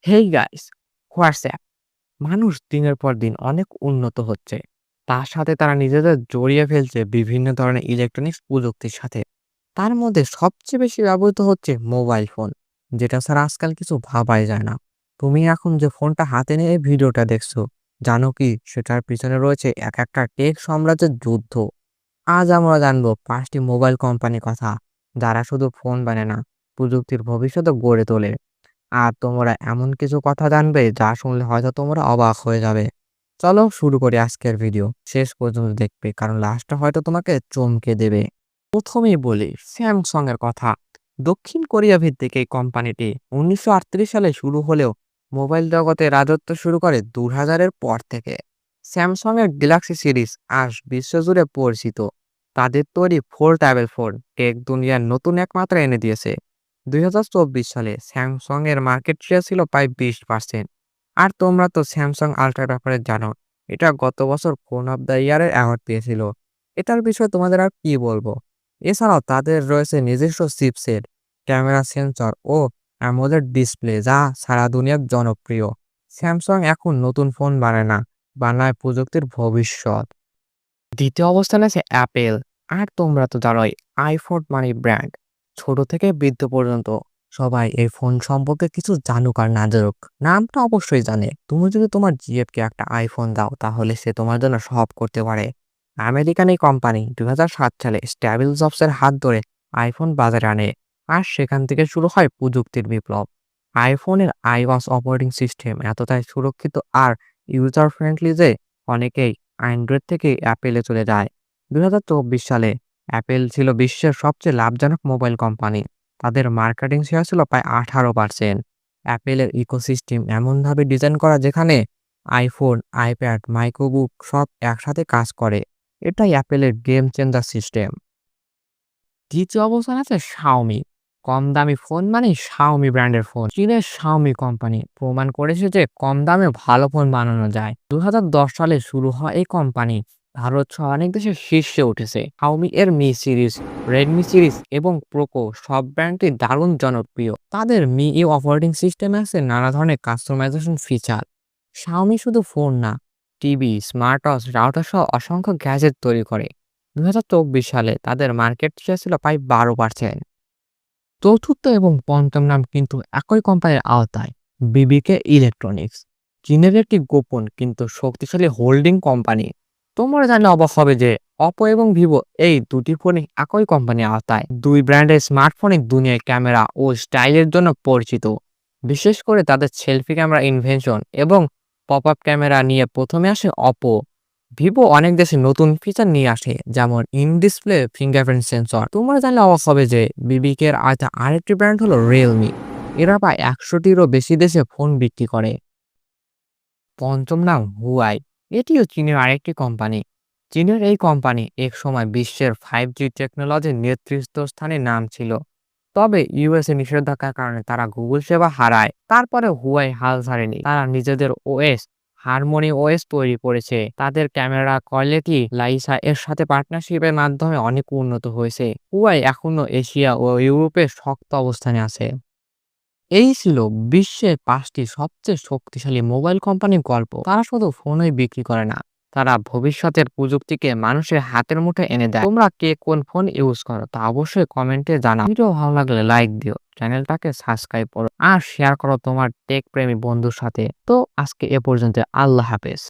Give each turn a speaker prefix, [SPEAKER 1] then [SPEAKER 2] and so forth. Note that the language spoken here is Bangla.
[SPEAKER 1] হেই গাইস, হোয়াটসঅ্যাপ মানুষ দিনের পর দিন অনেক উন্নত হচ্ছে। তার সাথে তারা নিজেদের জড়িয়ে ফেলছে বিভিন্ন ধরনের ইলেকট্রনিক্স প্রযুক্তির সাথে। তার মধ্যে সবচেয়ে বেশি ব্যবহৃত হচ্ছে মোবাইল ফোন, যেটা ছাড়া আজকাল কিছু ভাবাই যায় না। তুমি এখন যে ফোনটা হাতে নিয়ে এই ভিডিওটা দেখছো, জানো কি সেটার পিছনে রয়েছে এক একটা টেক সাম্রাজ্যের যুদ্ধ। আজ আমরা জানবো 5টি মোবাইল কোম্পানির কথা, যারা শুধু ফোন বানায় না, প্রযুক্তির ভবিষ্যৎ গড়ে তোলে। আর তোমরা এমন কিছু কথা জানবে যা শুনলে হয়তো তোমরা অবাক হয়ে যাবে। চলো শুরু করি আজকের ভিডিও, শেষ পর্যন্ত দেখবে কারণ লাস্টটা হয়তো তোমাকে চমকে দেবে। প্রথমেই বলি স্যামসাং এর কথা। দক্ষিণ কোরিয়া ভিত্তিক এই কোম্পানিটি 1938 সালে শুরু হলেও মোবাইল জগতে রাজত্ব শুরু করে 2000-এর পর থেকে। স্যামসাং এর গ্যালাক্সি সিরিজ আজ বিশ্বজুড়ে পরিচিত। তাদের তৈরি ফোর টেক দুনিয়ার নতুন এক মাত্রা এনে দিয়েছে। 2024 সালে স্যামসাং এর মার্কেট শেয়ার ছিল প্রায় 20%। আর তোমরা তো স্যামসাং আল্ট্রার ব্যাপারে জানো, এটা গত বছর ফোন অফ দ্য ইয়ারের অ্যাওয়ার্ড পেয়েছিল। এটার বিষয়ে তোমাদের আর কি বলবো। এছাড়াও তাদের রয়েছে নিজস্ব চিপসেট, ক্যামেরা সেন্সর ও অ্যামোলেড ডিসপ্লে, যা সারা দুনিয়ার জনপ্রিয়। স্যামসাং এখন নতুন ফোন বানায় না, বানায় প্রযুক্তির ভবিষ্যৎ। দ্বিতীয় অবস্থানে আছে অ্যাপেল। আর তোমরা তো জানোই, আইফোন মানে ব্র্যান্ড। ছোট থেকে বৃদ্ধ পর্যন্ত সবাই এই ফোন সম্পর্কে কিছু জানুক আর না জানুক, নামটা অবশ্যই জানে। তুমি যদি তোমার জিএফকে একটা আইফোন দাও, তাহলে সে তোমার জন্য সব করতে পারে। আমেরিকান এই কোম্পানি 2007 সালে স্টিভ জবসের হাত ধরে আইফোন বাজারে আনে। আর সেখান থেকে শুরু হয় প্রযুক্তির বিপ্লব। আইফোনের আইওএস অপারেটিং সিস্টেম এতটাই সুরক্ষিত আর ইউজার ফ্রেন্ডলি যে অনেকেই অ্যান্ড্রয়েড থেকে অ্যাপেলে চলে যায়। 2024 সালে অ্যাপেল ছিল বিশ্বের সবচেয়ে লাভজনক মোবাইল কোম্পানি। তাদের মার্কেটিং শেয়ার ছিল প্রায় 18%। অ্যাপেলের ইকোসিস্টেম এমনভাবে ডিজাইন করা যেখানে আইফোন, আইপ্যাড, মাইক্রোবুক সব একসাথে কাজ করে। এটাই অ্যাপেলের গেম চেঞ্জার সিস্টেম। দ্বিতীয় অবস্থানে আছে শাওমি। কম দামি ফোন মানে শাওমি ব্র্যান্ডের ফোন। চীনের শাওমি কোম্পানি প্রমাণ করেছে যে কম দামে ভালো ফোন বানানো যায়। 2010 সালে শুরু হয় এই কোম্পানি ভারত সহ অনেক দেশের শীর্ষে উঠেছে। শাওমি এর মি সিরিজ, রেডমি সিরিজ এবং পোকো সব ব্র্যান্ডই দারুণ জনপ্রিয়। তাদের মি ইউ অপারেটিং সিস্টেমে আছে নানা ধরনের কাস্টমাইজেশন ফিচার। শাওমি শুধু ফোন না, টিভি, স্মার্ট ওয়াচ, রাউটার সহ অসংখ্য গ্যাজেট তৈরি করে। 2024 সালে তাদের মার্কেট শেয়ার ছিল প্রায় 12%। চতুর্থ এবং পঞ্চম নাম কিন্তু একই কোম্পানির আওতায়, বিবিকে ইলেকট্রনিক্স। চীনের একটি গোপন কিন্তু শক্তিশালী হোল্ডিং কোম্পানি। তোমরা জানলে অবাক হবে যে অপো এবং ভিভো এই দুটি ফোনই একই কোম্পানির আওতায়। দুই ব্র্যান্ডের স্মার্টফোনই দুনিয়ায় ক্যামেরা ও স্টাইলের জন্য পরিচিত। বিশেষ করে তাদের সেলফি ক্যামেরা ইনভেনশন এবং পপ আপ ক্যামেরা নিয়ে প্রথমে আসে অপো। ভিভো অনেক দেশে নতুন ফিচার নিয়ে আসে, যেমন ইন ডিসপ্লে ফিঙ্গারপ্রিন্ট সেন্সর। তোমরা জানলে অবাক হবে যে বিবিকে এর আরেকটি ব্র্যান্ড হলো রিয়েলমি। এরা প্রায় 100টিরও বেশি দেশে ফোন বিক্রি করে। পঞ্চম নাম হুয়াই। এটিও চীনের আরেকটি কোম্পানি। চীনের এই কোম্পানি এক সময় বিশ্বের 5G টেকনোলজির নেতৃত্বস্থানে নাম ছিল। তবে ইউএসএ নিষেধাজ্ঞার কারণে তারা গুগল সেবা হারায়। তারপরে হুয়াই হাল ছাড়েনি, তারা নিজেদের ওএস হারমোনি ওএস তৈরি করেছে। তাদের ক্যামেরা কোয়ালিটি লাইসা এর সাথে পার্টনারশিপের মাধ্যমে অনেক উন্নত হয়েছে। হুয়াই এখনো এশিয়া ও ইউরোপে শক্ত অবস্থানে আছে। এই ছিল বিশ্বের 5টি সবচেয়ে শক্তিশালী মোবাইল কোম্পানির গল্প। তারা শুধু ফোনই বিক্রি করে না, তারা ভবিষ্যতের প্রযুক্তিকে মানুষের হাতের মুঠোয় এনে দেয়। তোমরা কে কোন ফোন ইউজ করো তা অবশ্যই কমেন্টে জানাও। ভিডিও ভালো লাগলে লাইক দিও, চ্যানেলটাকে সাবস্ক্রাইব করো আর শেয়ার করো তোমার টেক প্রেমী বন্ধুর সাথে। তো আজকে এ পর্যন্ত, আল্লাহ হাফেজ।